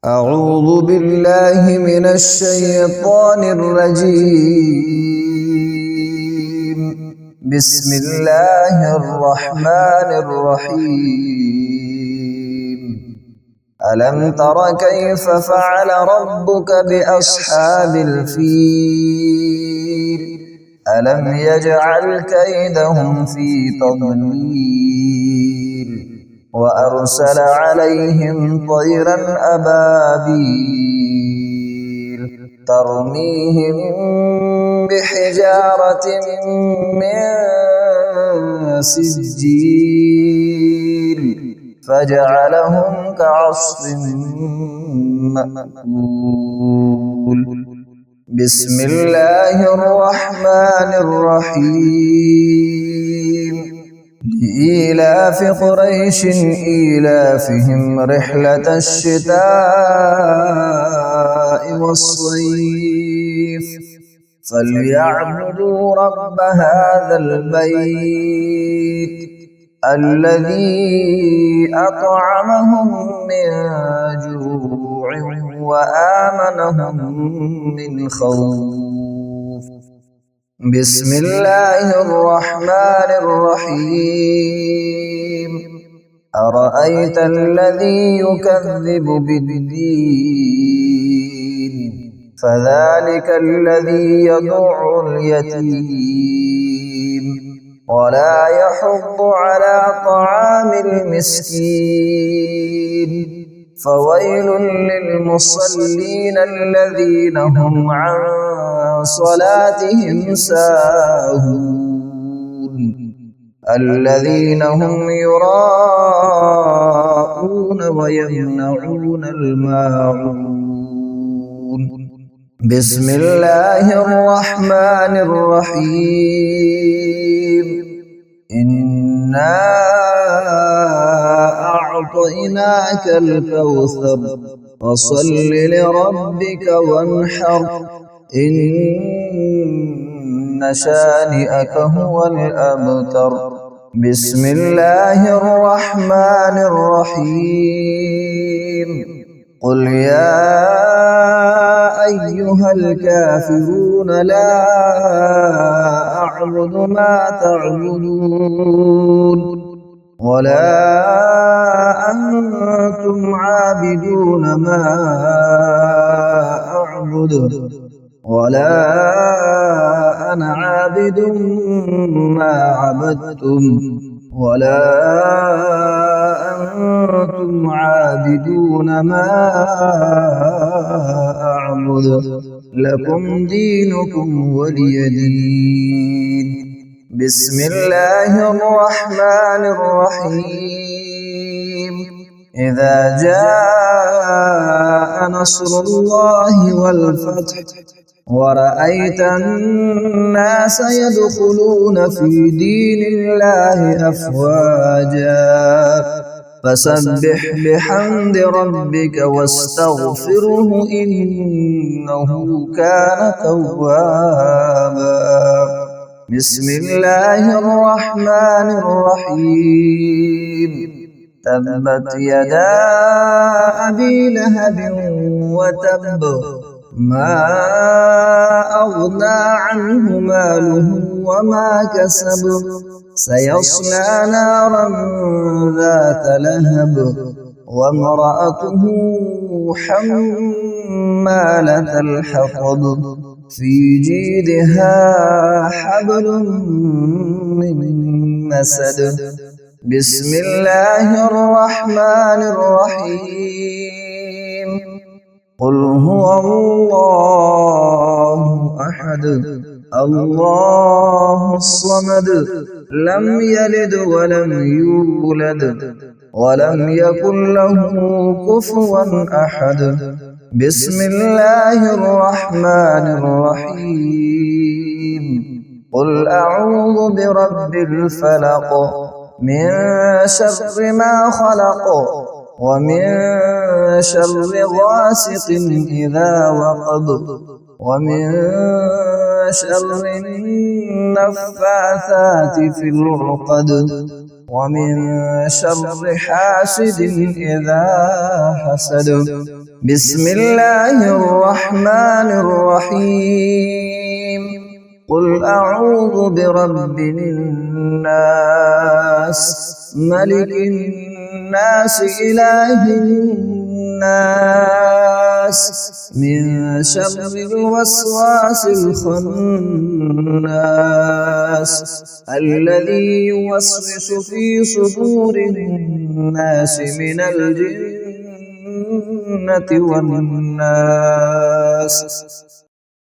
أعوذ بالله من الشيطان الرجيم. بسم الله الرحمن الرحيم. ألم تر كيف فعل ربك بأصحاب الفيل؟ ألم يجعل كيدهم في تضليل وأرسل عليهم طيرا أبابيل ترميهم بحجارة من سجيل فجعلهم كعصف مأكول. بسم الله الرحمن الرحيم. لإيلاف قريش إيلافهم رحلة الشتاء والصيف فليعبدوا رب هذا البيت الذي أطعمهم من جوع وآمنهم من خوف. بسم الله الرحمن الرحيم. أرأيت الذي يكذب بالدين فذلك الذي يدع اليتيم ولا يحض على طعام المسكين فويل للمصلين الذين هم عن صلاتهم ساهون الذين هم يراءون ويمنعون الماعون. بسم الله الرحمن الرحيم. إنا أعطيناك الكوثر فصل لربك وانحر إن شانئك هو الأبتر. بسم الله الرحمن الرحيم. قل يا أيها الكافرون لا أعبد ما تعبدون ولا أنتم عابدون ما أعبد ولا أنا عابد ما عبدتم ولا أنتم عابدون ما أعبد لكم دينكم ولي دين. بسم الله الرحمن الرحيم. إذا جاء نصر الله والفتح ورأيت الناس يدخلون في دين الله أفواجا فسبح بحمد ربك واستغفره إنه كان توابا. بسم الله الرحمن الرحيم. تبت يدا أبي لهب وتب ما أغنى عنه ماله وما كسب سيصلى نارا ذات لهب وامرأته حمالة الحطب في جيدها حبل من مسد. بسم الله الرحمن الرحيم. قل هو الله أحد الله الصمد لم يلد ولم يولد ولم يكن له كفوا أحد. بسم الله الرحمن الرحيم. قل أعوذ برب الفلق من شر ما خلق ومن شر غاسق إذا وقب ومن شر النفاثات في العقد ومن شر حاسد إذا حسد. بسم الله الرحمن الرحيم. قل أعوذ برب الناس ملك الناس إله الناس من شر الوسواس الخناس الذي يوسوس في صدور الناس من الجنة والناس.